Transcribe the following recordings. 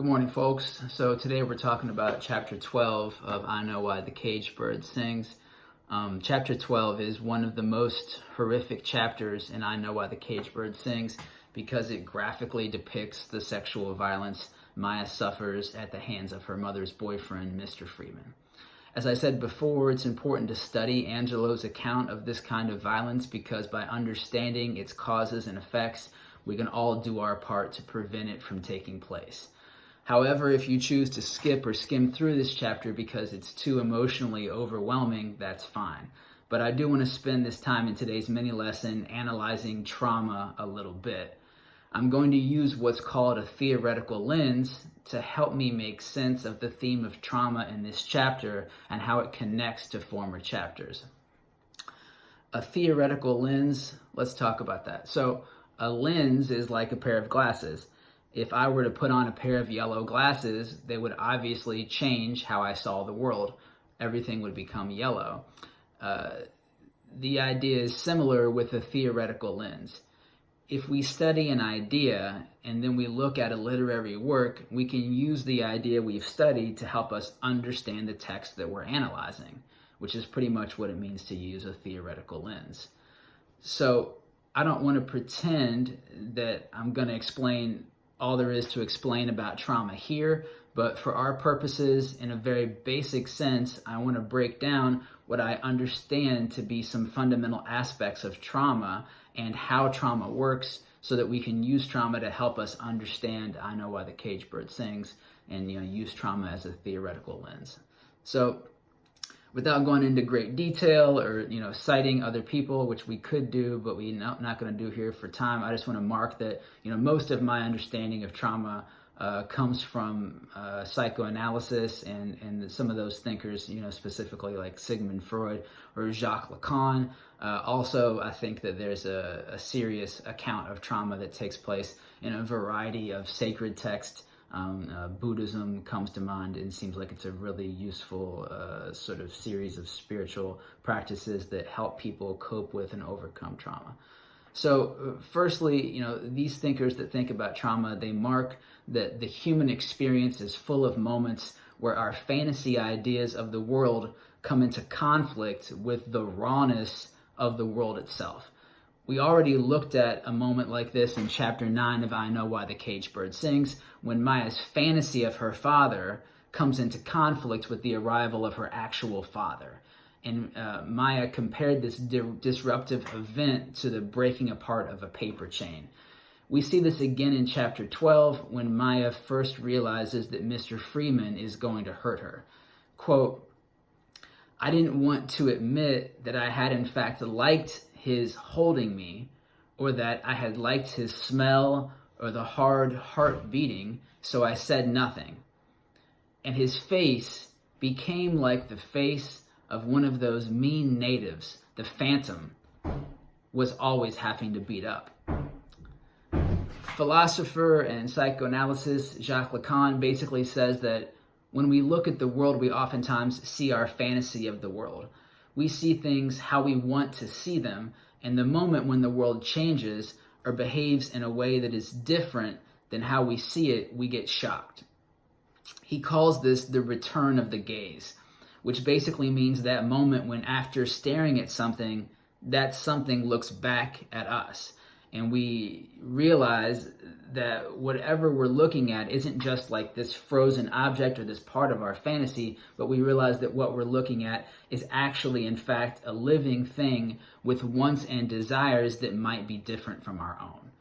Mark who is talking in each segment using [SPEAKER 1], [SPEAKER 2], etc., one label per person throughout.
[SPEAKER 1] Good morning, folks. So today we're talking about Chapter 12 of I Know Why the Caged Bird Sings. Chapter 12 is one of the most horrific chapters in I Know Why the Caged Bird Sings because it graphically depicts the sexual violence Maya suffers at the hands of her mother's boyfriend, Mr. Freeman. As I said before, it's important to study Angelo's account of this kind of violence because by understanding its causes and effects, we can all do our part to prevent it from taking place. However, if you choose to skip or skim through this chapter because it's too emotionally overwhelming, that's fine. But I do want to spend this time in today's mini lesson analyzing trauma a little bit. I'm going to use what's called a theoretical lens to help me make sense of the theme of trauma in this chapter and how it connects to former chapters. A theoretical lens, let's talk about that. So a lens is like a pair of glasses. If I were to put on a pair of yellow glasses, they would obviously change how I saw the world. Everything would become yellow. The idea is similar with a theoretical lens. If we study an idea and then we look at a literary work, we can use the idea we've studied to help us understand the text that we're analyzing, which is pretty much what it means to use a theoretical lens. So I don't want to pretend that I'm going to explain all there is to explain about trauma here, but for our purposes, in a very basic sense, I want to break down what I understand to be some fundamental aspects of trauma and how trauma works so that we can use trauma to help us understand I Know Why the Caged Bird Sings and use trauma as a theoretical lens. So without going into great detail or citing other people, which we could do, but we're not going to do here for time, I just want to mark that most of my understanding of trauma comes from psychoanalysis and some of those thinkers, specifically like Sigmund Freud or Jacques Lacan. Also, I think that there's a serious account of trauma that takes place in a variety of sacred texts. Buddhism comes to mind and seems like it's a really useful sort of series of spiritual practices that help people cope with and overcome trauma. So firstly, these thinkers that think about trauma, they mark that the human experience is full of moments where our fantasy ideas of the world come into conflict with the rawness of the world itself. We already looked at a moment like this in Chapter 9 of I Know Why the Caged Bird Sings, when Maya's fantasy of her father comes into conflict with the arrival of her actual father. And Maya compared this disruptive event to the breaking apart of a paper chain. We see this again in Chapter 12 when Maya first realizes that Mr. Freeman is going to hurt her. Quote, "I didn't want to admit that I had in fact liked his holding me, or that I had liked his smell or the hard heart beating, so I said nothing. And his face became like the face of one of those mean natives the Phantom was always having to beat up." Philosopher and psychoanalyst Jacques Lacan basically says that when we look at the world, we oftentimes see our fantasy of the world. We see things how we want to see them, and the moment when the world changes or behaves in a way that is different than how we see it, we get shocked. He calls this the return of the gaze, which basically means that moment when after staring at something, that something looks back at us. And we realize that whatever we're looking at isn't just like this frozen object or this part of our fantasy, but we realize that what we're looking at is actually, in fact, a living thing with wants and desires that might be different from our own.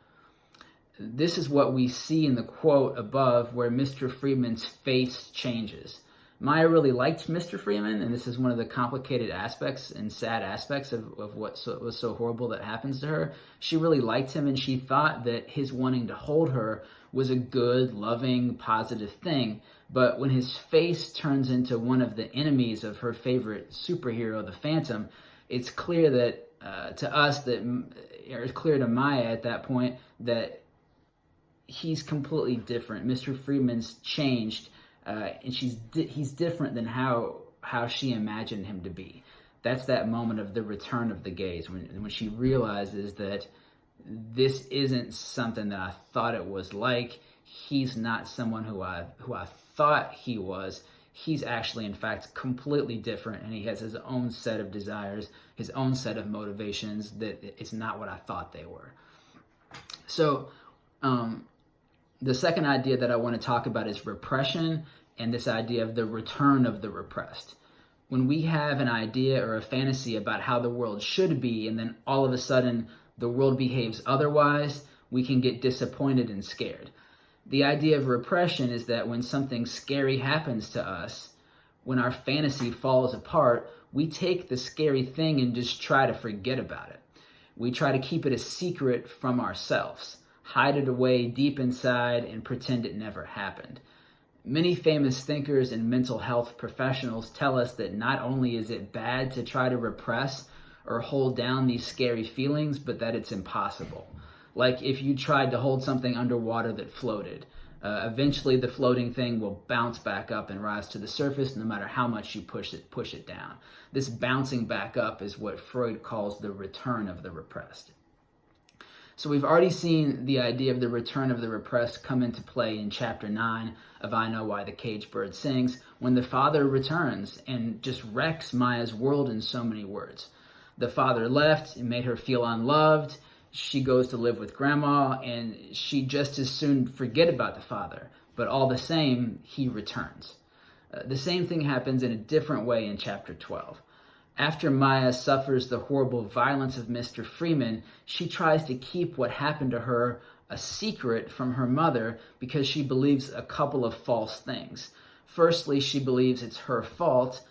[SPEAKER 1] This is what we see in the quote above where Mr. Freeman's face changes. Maya really liked Mr. Freeman, and this is one of the complicated aspects and sad aspects of what was so horrible that happens to her. She really liked him, and she thought that his wanting to hold her was a good, loving, positive thing. But when his face turns into one of the enemies of her favorite superhero, the Phantom, it's clear that to us that, or it's clear to Maya at that point that he's completely different. Mr. Freeman's changed. And he's different than how she imagined him to be. That's that moment of the return of the gaze, when she realizes that this isn't something that I thought it was like. he's not someone who I thought he was. He's actually, in fact, completely different, and he has his own set of desires, his own set of motivations that it's not what I thought they were. So the second idea that I want to talk about is repression, and this idea of the return of the repressed. When we have an idea or a fantasy about how the world should be, and then all of a sudden the world behaves otherwise, we can get disappointed and scared. The idea of repression is that when something scary happens to us, when our fantasy falls apart, we take the scary thing and just try to forget about it. We try to keep it a secret from ourselves, hide it away deep inside, and pretend it never happened. Many famous thinkers and mental health professionals tell us that not only is it bad to try to repress or hold down these scary feelings, but that it's impossible. Like if you tried to hold something underwater that floated, eventually the floating thing will bounce back up and rise to the surface no matter how much you push it down. This bouncing back up is what Freud calls the return of the repressed. So we've already seen the idea of the return of the repressed come into play in chapter 9 of I Know Why the Caged Bird Sings, when the father returns and just wrecks Maya's world in so many words. The father left and made her feel unloved. She goes to live with grandma, and she just as soon forget about the father, but all the same, he returns. The same thing happens in a different way in chapter 12. After Maya suffers the horrible violence of Mr. Freeman, she tries to keep what happened to her a secret from her mother because she believes a couple of false things. Firstly, she believes it's her fault,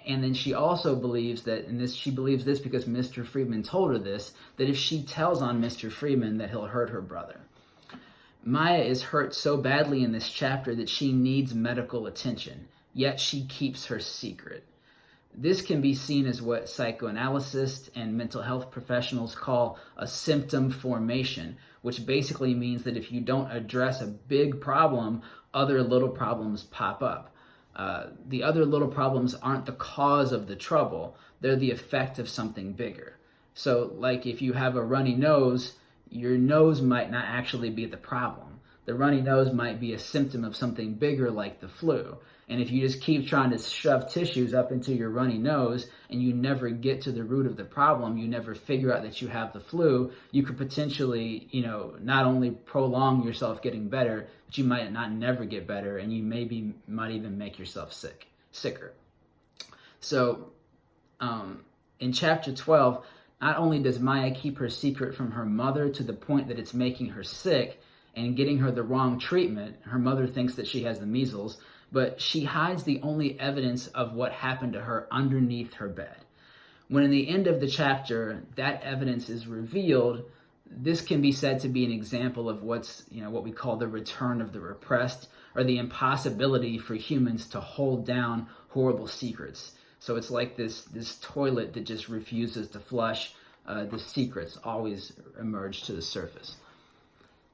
[SPEAKER 1] and then she also believes that, she believes this because Mr. Freeman told her this, that if she tells on Mr. Freeman that he'll hurt her brother. Maya is hurt so badly in this chapter that she needs medical attention, yet she keeps her secret. This can be seen as what psychoanalysts and mental health professionals call a symptom formation, which basically means that if you don't address a big problem, other little problems pop up. The other little problems aren't the cause of the trouble, they're the effect of something bigger. So like if you have a runny nose, your nose might not actually be the problem. The runny nose might be a symptom of something bigger like the flu. And if you just keep trying to shove tissues up into your runny nose and you never get to the root of the problem, you never figure out that you have the flu, you could potentially, not only prolong yourself getting better, but you might not never get better, and you might even make yourself sicker. So in chapter 12, not only does Maya keep her secret from her mother to the point that it's making her sick and getting her the wrong treatment, her mother thinks that she has the measles, but she hides the only evidence of what happened to her underneath her bed. When in the end of the chapter, that evidence is revealed, this can be said to be an example of what we call the return of the repressed, or the impossibility for humans to hold down horrible secrets. So it's like this toilet that just refuses to flush. The secrets always emerge to the surface.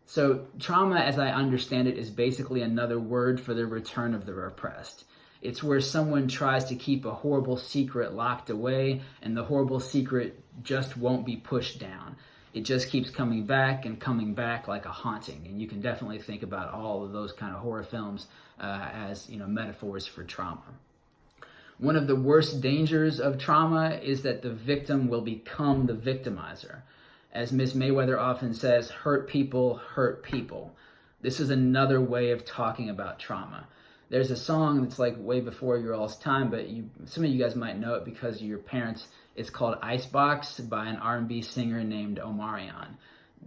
[SPEAKER 1] So trauma, as I understand it, is basically another word for the return of the repressed. It's where someone tries to keep a horrible secret locked away, and the horrible secret just won't be pushed down. It just keeps coming back like a haunting. And you can definitely think about all of those kind of horror films as metaphors for trauma. One of the worst dangers of trauma is that the victim will become the victimizer. As Miss Mayweather often says, hurt people hurt people. This is another way of talking about trauma. There's a song that's like way before your all's time, but some of you guys might know it because of your parents. It's called Icebox by an R&B singer named Omarion.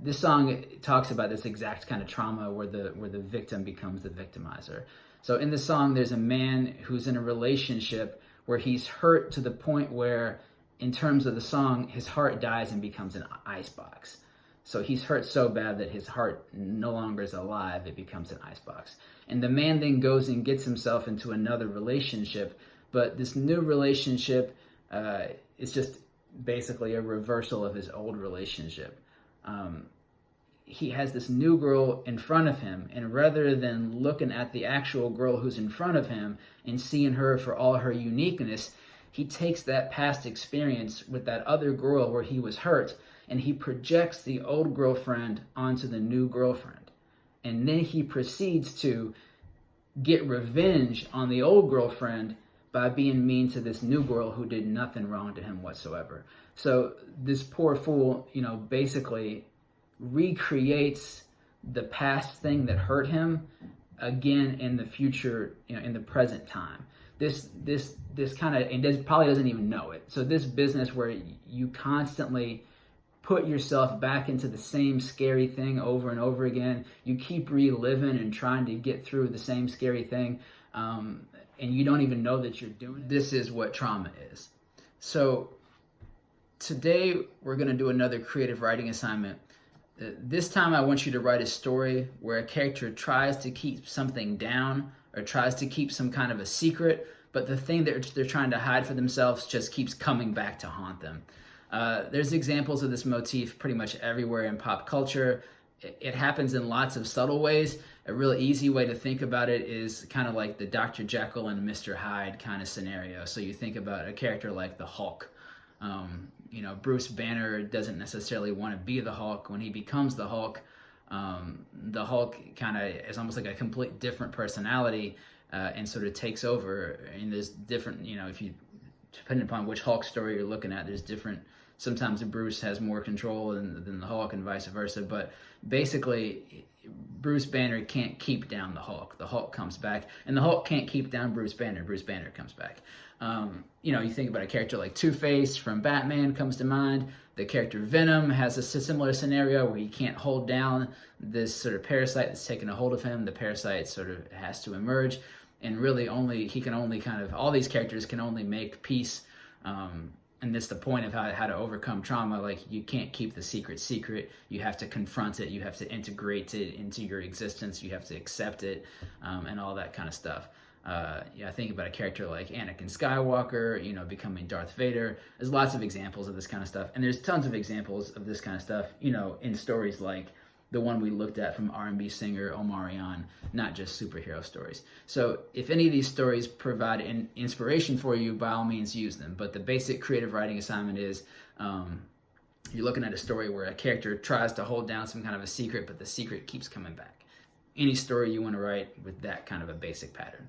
[SPEAKER 1] This song talks about this exact kind of trauma where the victim becomes the victimizer. So in the song, there's a man who's in a relationship where he's hurt to the point where, in terms of the song, his heart dies and becomes an icebox. So he's hurt so bad that his heart no longer is alive, it becomes an icebox. And the man then goes and gets himself into another relationship, but this new relationship is just basically a reversal of his old relationship. He has this new girl in front of him, and rather than looking at the actual girl who's in front of him and seeing her for all her uniqueness, he takes that past experience with that other girl where he was hurt, and he projects the old girlfriend onto the new girlfriend. and then he proceeds to get revenge on the old girlfriend by being mean to this new girl who did nothing wrong to him whatsoever. So this poor fool, basically recreates the past thing that hurt him again in the future, in the present time. This kind of, and probably doesn't even know it. So this business where you constantly put yourself back into the same scary thing over and over again, you keep reliving and trying to get through the same scary thing, and you don't even know that you're doing it. This is what trauma is. So today we're going to do another creative writing assignment. This time I want you to write a story where a character tries to keep something down or tries to keep some kind of a secret, but the thing that they're trying to hide for themselves just keeps coming back to haunt them. There's examples of this motif pretty much everywhere in pop culture. It happens in lots of subtle ways. A really easy way to think about it is kind of like the Dr. Jekyll and Mr. Hyde kind of scenario. So you think about a character like the Hulk. Bruce Banner doesn't necessarily want to be the Hulk. When he becomes the Hulk kind of is almost like a complete different personality, and sort of takes over. And there's different, if you, depending upon which Hulk story you're looking at, there's different. Sometimes Bruce has more control than the Hulk, and vice versa. But basically, Bruce Banner can't keep down the Hulk. The Hulk comes back, and the Hulk can't keep down Bruce Banner. Bruce Banner comes back. You think about a character like Two-Face from Batman comes to mind. The character Venom has a similar scenario where he can't hold down this sort of parasite that's taken a hold of him. The parasite sort of has to emerge, and really all these characters can only make peace. And that's the point of how to overcome trauma. Like, you can't keep the secret. You have to confront it. You have to integrate it into your existence. You have to accept it, and all that kind of stuff. I think about a character like Anakin Skywalker, becoming Darth Vader. There's lots of examples of this kind of stuff. And there's tons of examples of this kind of stuff, in stories like the one we looked at from R&B singer Omarion, not just superhero stories. So if any of these stories provide an inspiration for you, by all means use them. But the basic creative writing assignment is you're looking at a story where a character tries to hold down some kind of a secret, but the secret keeps coming back. Any story you want to write with that kind of a basic pattern.